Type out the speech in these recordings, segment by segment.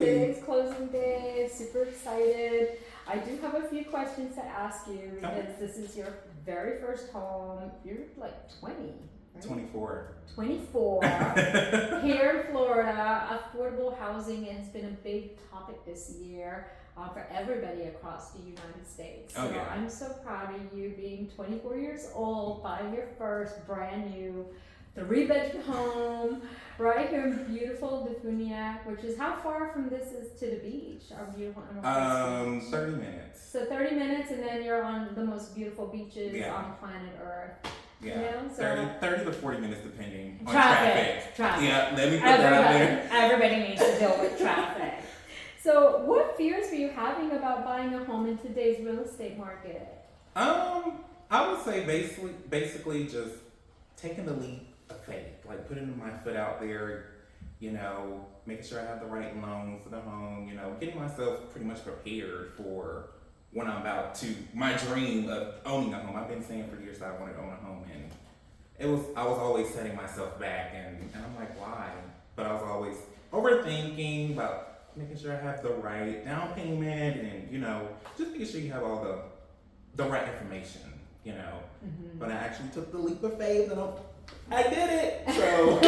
Today's closing day, super excited. I do have a few questions to ask you because this is your very first home. You're like 20, right? 24. 24. Here in Florida, affordable housing has been a big topic this year for everybody across the United States. So I'm so proud of you being 24 years old, buying your first brand new 3-bedroom home right here in beautiful DeFuniak, which is how far from this is to the beach, our beautiful Emerald beach? 30 minutes. So 30 minutes and then you're on the most beautiful beaches on planet Earth. Yeah, you know? So 30 to 40 minutes depending on traffic. Yeah, let me put that out there. Everybody needs to deal with traffic. So what fears were you having about buying a home in today's real estate market? I would say basically just taking the leap of faith, like putting my foot out there, you know, making sure I have the right loan for the home, you know, getting myself pretty much prepared for when I'm about to, my dream of owning a home. I've been saying for years that I wanted to own a home, and I was always setting myself back, and I'm like, why? But I was always overthinking about making sure I have the right down payment and, you know, just making sure you have all the right information, you know. Mm-hmm. But I actually took the leap of faith and I did it. So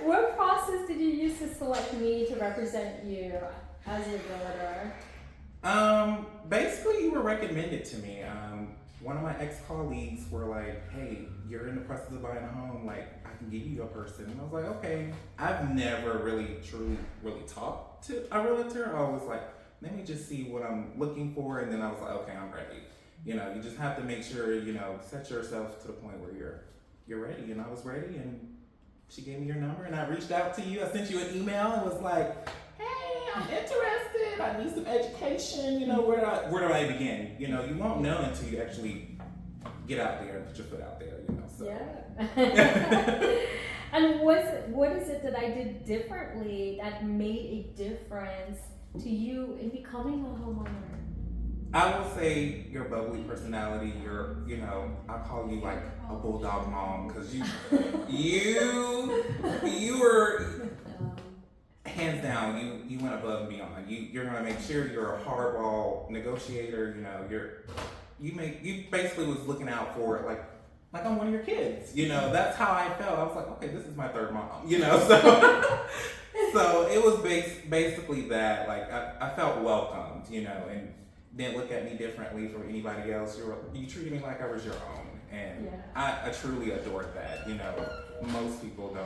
what process did you use to select me to represent you as your realtor? Basically you were recommended to me. One of my ex-colleagues were like, hey, you're in the process of buying a home, like I can give you a person. And I was like, okay. I've never really talked to a realtor. I was like, let me just see what I'm looking for, and then I was like, okay, I'm ready. You know, you just have to make sure, you know, set yourself to the point where you're ready. And I was ready, and she gave me your number, and I reached out to you. I sent you an email and was like, hey, I'm interested. I need some education. You know, where do I begin? You know, you won't know until you actually get out there and put your foot out there, you know. So. Yeah. And what is it that I did differently that made a difference to you in becoming a homeowner? I will say your bubbly personality, you know, I call you like a bulldog mom, because you were hands down, you went above and beyond. You're gonna make sure you're a hardball negotiator, you know, you basically was looking out for it like I'm one of your kids, you know. That's how I felt. I was like, okay, this is my third mom, you know, so it was basically that, like I felt welcomed, you know, and didn't look at me differently from anybody else. You treated me like I was your own, and I truly adored that. You know, most people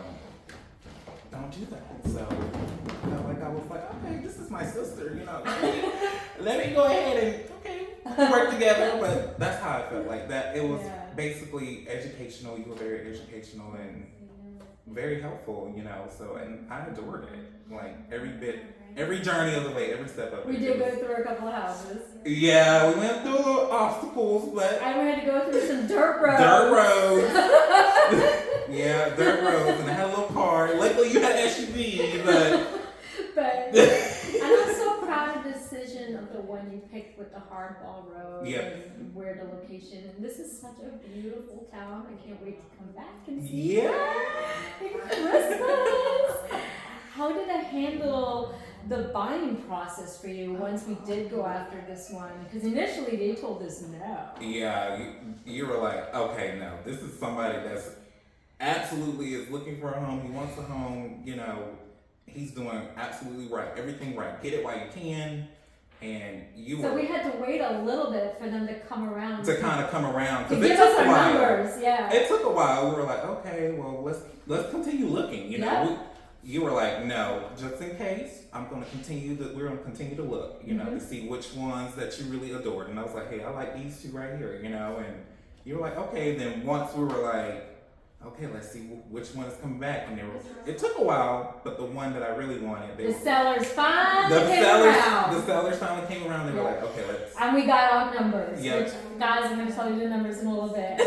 don't do that. So I felt like I was like, okay, this is my sister. You know, let me go ahead and work together. But that's how I felt like that. It was basically educational. You were very educational and very helpful. You know, so and I adored it. Like every journey of the way, every step of it. We did go through a couple of houses. Yeah, we went through little obstacles, but we had to go through some dirt roads. Yeah, dirt roads, and I had a little car. Luckily, you had an SUV, but and I'm so proud of the decision of the one you picked with the hardball road and where the location. And this is such a beautiful town. I can't wait to come back and see it. Christmas. How did I handle the buying process for you once we did go after this one? Because initially they told us no. Yeah, you were like, okay, no, this is somebody that's absolutely is looking for a home. He wants a home, you know, he's doing absolutely right, everything right. Get it while you can. And so we had to wait a little bit for them to come around. To kind of come around. To give us some numbers, It took a while. We were like, okay, well, let's continue looking, you know. You were like, no, just in case, we're going to continue to look, you know, to see which ones that you really adored. And I was like, hey, I like these two right here, you know. And you were like, okay. Then once we were like, okay, let's see which one is coming back. And it took a while, but the one that I really wanted, the sellers finally came around. The sellers finally came around. They were like, okay, let's. And we got our numbers. Yep. Which, guys, I'm going to tell you the numbers in a little bit.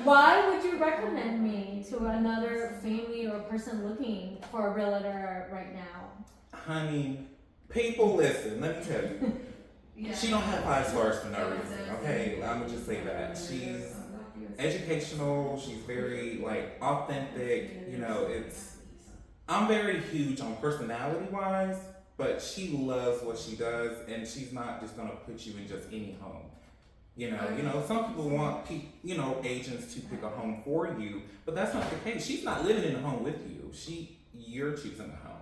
Why would you recommend me to another family or person looking for a realtor right now? Honey, people listen. Let me tell you. She don't have 5 stars for no reason. Okay, I'm gonna just say that she's educational. She's very like authentic. You know, I'm very huge on personality wise, but she loves what she does, and she's not just gonna put you in just any home. You know, some people want agents to pick a home for you, but that's not the case. She's not living in the home with you. You're choosing the home.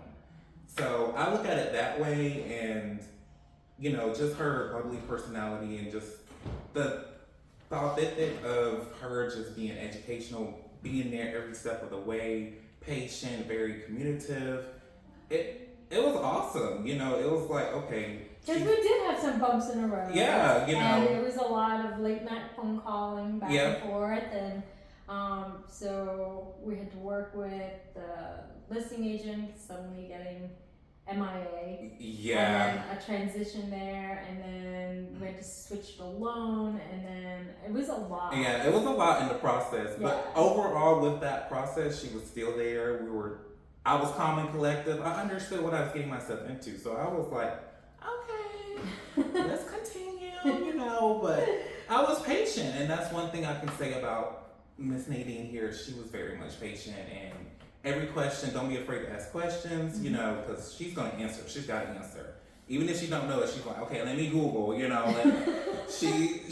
So I look at it that way, and just her bubbly personality and just the authentic of her just being educational, being there every step of the way, patient, very communicative. It was awesome. It was like, okay. Because we did have some bumps in the road. Yeah, And it was a lot of late night phone calling back and forth, and so we had to work with the listing agent, suddenly getting MIA. Yeah. And then a transition there, and then we had to switch the loan, and then it was a lot. Yeah, it was a lot in the process. But overall, with that process, she was still there. I was calm and collective. I understood what I was getting myself into. So I was like, okay, let's continue, but I was patient. And that's one thing I can say about Miss Nadine here. She was very much patient, and every question, don't be afraid to ask questions, because she's going to answer. She's got to answer. Even if she don't know it, she's like, okay, let me Google, she's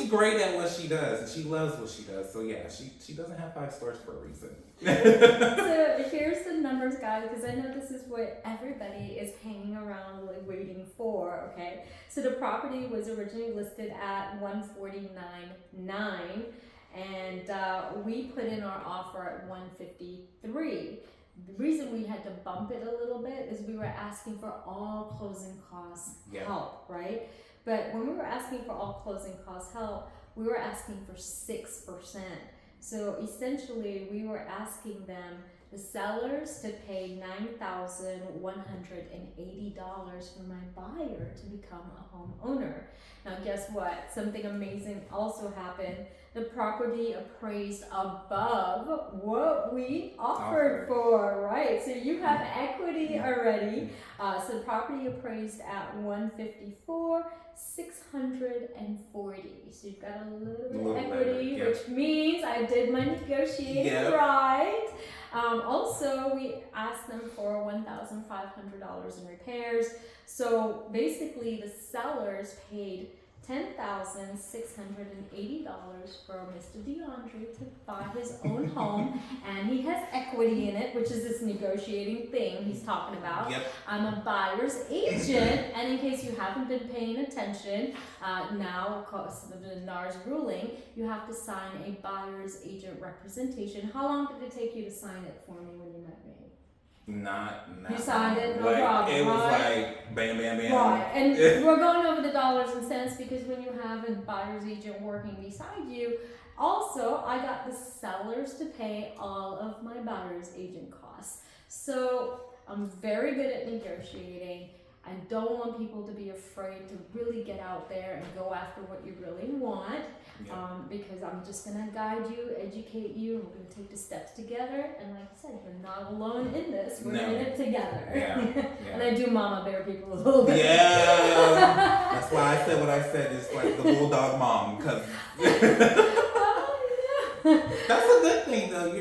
great at what she does, and she loves what she does. So yeah, she doesn't have 5 stars for a reason. So here's the numbers, guys, because I know this is what everybody is hanging around waiting for, okay? So the property was originally listed at $149,900, and we put in our offer at $153,000. The reason we had to bump it a little bit is we were asking for all closing costs help, right? But when we were asking for all closing costs help, we were asking for 6%. So essentially, we were asking them, the sellers, to pay $9,180 for my buyer to become a homeowner. Now, guess what? Something amazing also happened. The property appraised above what we offered for, right? So you have equity already. So the property appraised at $154,640. So you've got a little bit of equity, which means I did my negotiating right. Also, we asked them for $1,500 in repairs. So basically, the sellers paid $10,680 for Mr. DeAndre to buy his own home, and he has equity in it, which is this negotiating thing he's talking about. I'm a buyer's agent, and in case you haven't been paying attention, now because of the NAR's ruling, you have to sign a buyer's agent representation. How long did it take you to sign it for me when you met me? Not. You signed it, no problem. It was like bam, bam, bam. Right, and we're going over the dollars and cents because when you have a buyer's agent working beside you, also I got the sellers to pay all of my buyer's agent costs. So I'm very good at negotiating. I don't want people to be afraid to really get out there and go after what you really want. Because I'm just going to guide you, educate you, and we're going to take the steps together. And like I said, you're not alone in this. We're in it together. And I do mama bear people a little bit. That's why I said what I said. It's like the bulldog mom. Because that's a good thing, though.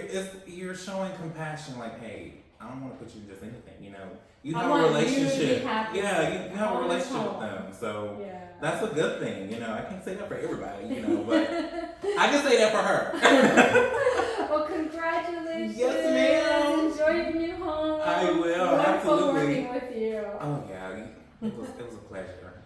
You're showing compassion. Like, hey, I don't want to put you in just anything, You have a relationship. You have a relationship with them. So that's a good thing, I can't say that for everybody, but I can say that for her. Well, congratulations. Yes, ma'am. Enjoy your new home. I will. Wonderful Absolutely. working with you. Oh, yeah. It was a pleasure.